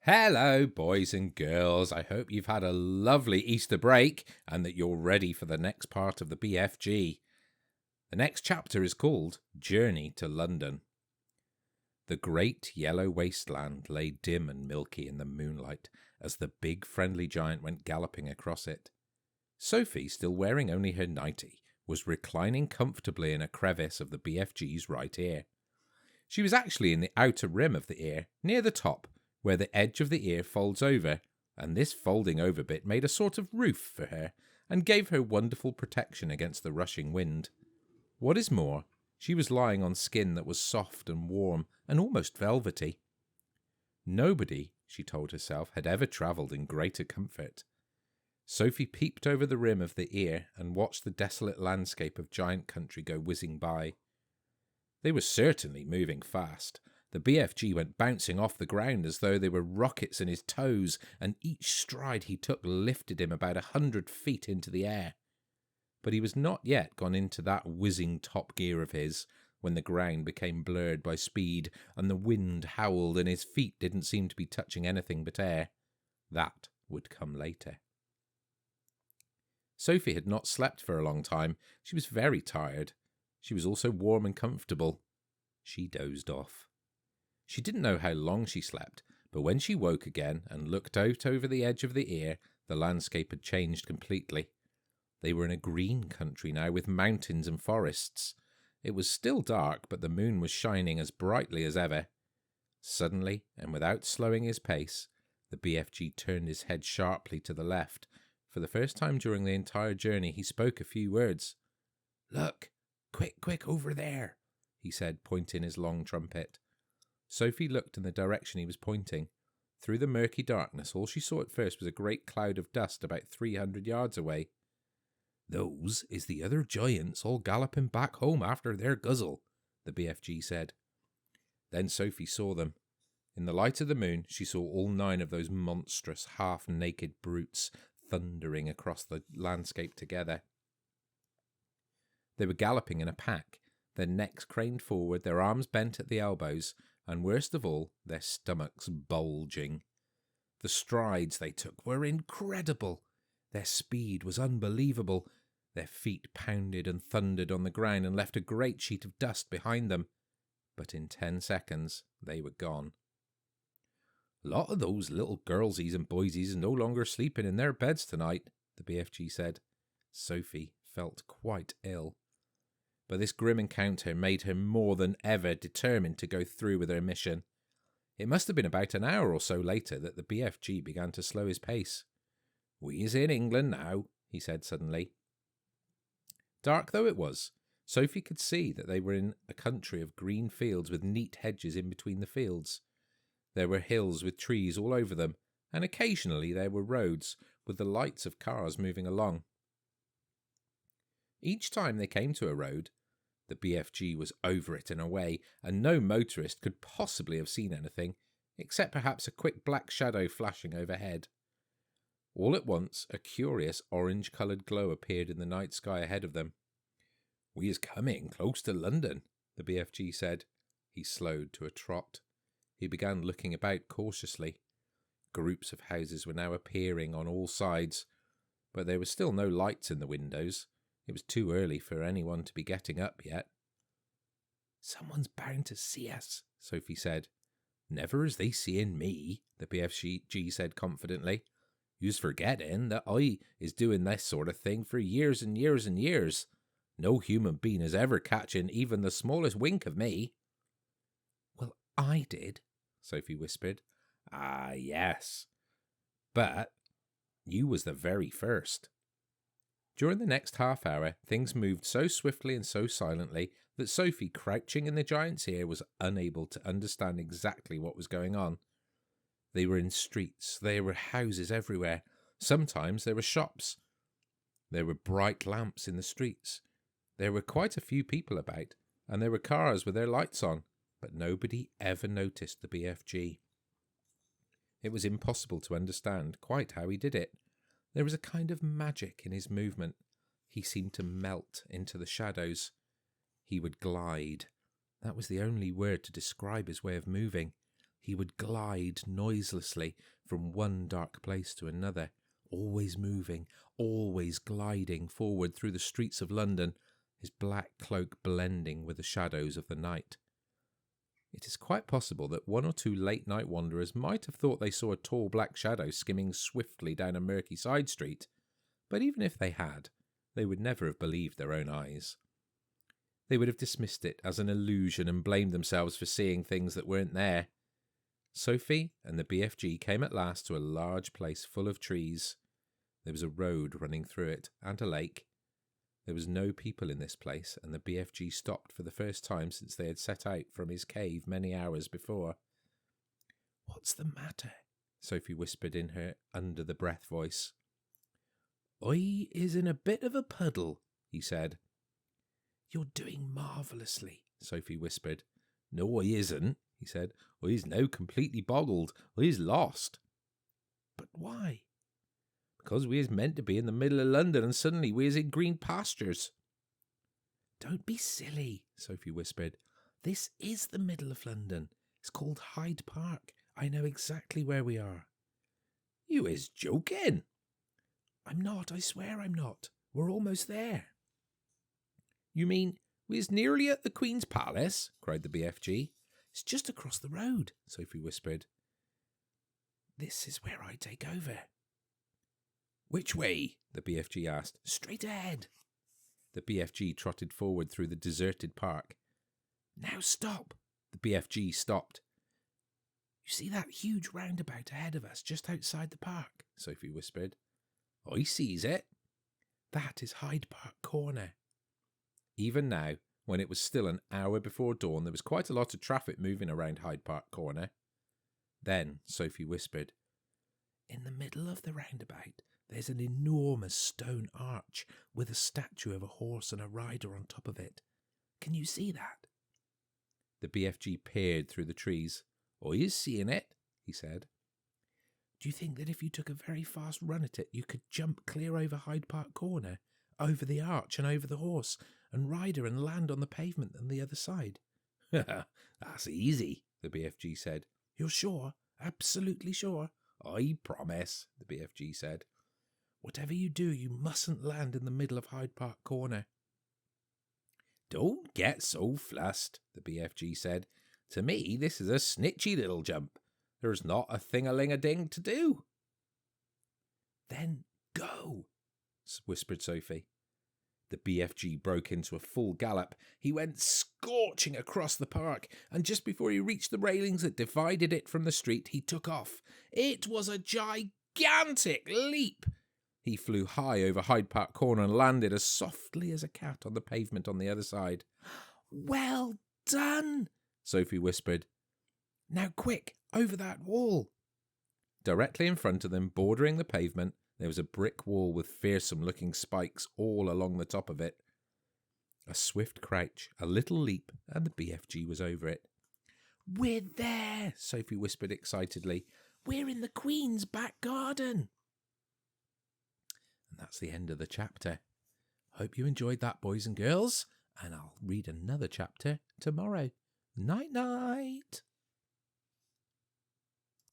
Hello, boys and girls. I hope you've had a lovely Easter break and that you're ready for the next part of the BFG. The next chapter is called Journey to London. The great yellow wasteland lay dim and milky in the moonlight as the big friendly giant went galloping across it. Sophie, still wearing only her nightie, was reclining comfortably in a crevice of the BFG's right ear. She was actually in the outer rim of the ear, near the top, where the edge of the ear folds over, and this folding over bit made a sort of roof for her and gave her wonderful protection against the rushing wind. What is more, she was lying on skin that was soft and warm and almost velvety. Nobody, she told herself, had ever travelled in greater comfort. Sophie peeped over the rim of the ear and watched the desolate landscape of giant country go whizzing by. They were certainly moving fast. The BFG went bouncing off the ground as though they were rockets in his toes, and each stride he took lifted him about 100 feet into the air. But he was not yet gone into that whizzing top gear of his, when the ground became blurred by speed, and the wind howled, and his feet didn't seem to be touching anything but air. That would come later. Sophie had not slept for a long time. She was very tired. She was also warm and comfortable. She dozed off. She didn't know how long she slept, but when she woke again and looked out over the edge of the ear, the landscape had changed completely. They were in a green country now, with mountains and forests. It was still dark, but the moon was shining as brightly as ever. Suddenly, and without slowing his pace, the BFG turned his head sharply to the left. For the first time during the entire journey, he spoke a few words. "Look, quick, over there," he said, pointing his long trumpet. Sophie looked in the direction he was pointing. Through the murky darkness, all she saw at first was a great cloud of dust about 300 yards away. "Those is the other giants all galloping back home after their guzzle," the BFG said. Then Sophie saw them. In the light of the moon, she saw all 9 of those monstrous, half-naked brutes thundering across the landscape together. They were galloping in a pack, their necks craned forward, their arms bent at the elbows, and worst of all, their stomachs bulging. The strides they took were incredible. Their speed was unbelievable. Their feet pounded and thundered on the ground and left a great sheet of dust behind them. But in 10 seconds, they were gone. "A lot of those little girlsies and boysies are no longer sleeping in their beds tonight," the BFG said. Sophie felt quite ill. But this grim encounter made her more than ever determined to go through with her mission. It must have been about an hour or so later that the BFG began to slow his pace. "We is in England now," he said suddenly. Dark though it was, Sophie could see that they were in a country of green fields with neat hedges in between the fields. There were hills with trees all over them, and occasionally there were roads with the lights of cars moving along. Each time they came to a road, the BFG was over it and away, and no motorist could possibly have seen anything, except perhaps a quick black shadow flashing overhead. All at once, a curious orange-coloured glow appeared in the night sky ahead of them. "We is coming close to London," the BFG said. He slowed to a trot. He began looking about cautiously. Groups of houses were now appearing on all sides, but there were still no lights in the windows. It was too early for anyone to be getting up yet. "Someone's bound to see us," Sophie said. "Never as they seeing me," the BFG said confidently. "You's forgetting that I is doing this sort of thing for years and years and years. No human being is ever catching even the smallest wink of me." "Well, I did," Sophie whispered. "Ah, yes. But you was the very first." During the next half hour, things moved so swiftly and so silently that Sophie, crouching in the giant's ear, was unable to understand exactly what was going on. They were in streets, there were houses everywhere. Sometimes there were shops. There were bright lamps in the streets. There were quite a few people about, and there were cars with their lights on, but nobody ever noticed the BFG. It was impossible to understand quite how he did it. There was a kind of magic in his movement. He seemed to melt into the shadows. He would glide. That was the only word to describe his way of moving. He would glide noiselessly from one dark place to another, always moving, always gliding forward through the streets of London, his black cloak blending with the shadows of the night. It is quite possible that one or two late-night wanderers might have thought they saw a tall black shadow skimming swiftly down a murky side street, but even if they had, they would never have believed their own eyes. They would have dismissed it as an illusion and blamed themselves for seeing things that weren't there. Sophie and the BFG came at last to a large place full of trees. There was a road running through it, and a lake. There was no people in this place, and the BFG stopped for the first time since they had set out from his cave many hours before. "What's the matter?" Sophie whispered in her under-the-breath voice. "I is in a bit of a puddle," he said. "You're doing marvellously," Sophie whispered. "No, I isn't," he said. "I is now completely boggled. I is lost." "But why?" "Because we is meant to be in the middle of London, and suddenly we is in green pastures." "Don't be silly," Sophie whispered. "This is the middle of London. It's called Hyde Park. I know exactly where we are." "You is joking." "I'm not. I swear I'm not. We're almost there." "You mean we is nearly at the Queen's Palace?" cried the BFG. "It's just across the road," Sophie whispered. "This is where I take over." "Which way?" the BFG asked. "Straight ahead." The BFG trotted forward through the deserted park. "Now stop." The BFG stopped. "You see that huge roundabout ahead of us, just outside the park?" Sophie whispered. "I sees it." "That is Hyde Park Corner." Even now, when it was still an hour before dawn, there was quite a lot of traffic moving around Hyde Park Corner. Then Sophie whispered, "In the middle of the roundabout, there's an enormous stone arch with a statue of a horse and a rider on top of it. Can you see that?" The BFG peered through the trees. "I is seeing it," he said. "Do you think that if you took a very fast run at it, you could jump clear over Hyde Park Corner, over the arch and over the horse and rider and land on the pavement on the other side?" "That's easy," the BFG said. "You're sure? Absolutely sure?" "I promise," the BFG said. "Whatever you do, you mustn't land in the middle of Hyde Park Corner." "Don't get so flustered," the BFG said. "To me, this is a snitchy little jump. There's not a thing-a-ling-a-ding to do." "Then go," whispered Sophie. The BFG broke into a full gallop. He went scorching across the park, and just before he reached the railings that divided it from the street, he took off. It was a gigantic leap. He flew high over Hyde Park Corner and landed as softly as a cat on the pavement on the other side. "Well done," Sophie whispered. "Now quick, over that wall." Directly in front of them, bordering the pavement, there was a brick wall with fearsome-looking spikes all along the top of it. A swift crouch, a little leap, and the BFG was over it. "We're there," Sophie whispered excitedly. "We're in the Queen's back garden." And that's the end of the chapter. Hope you enjoyed that, boys and girls, and I'll read another chapter tomorrow. Night-night.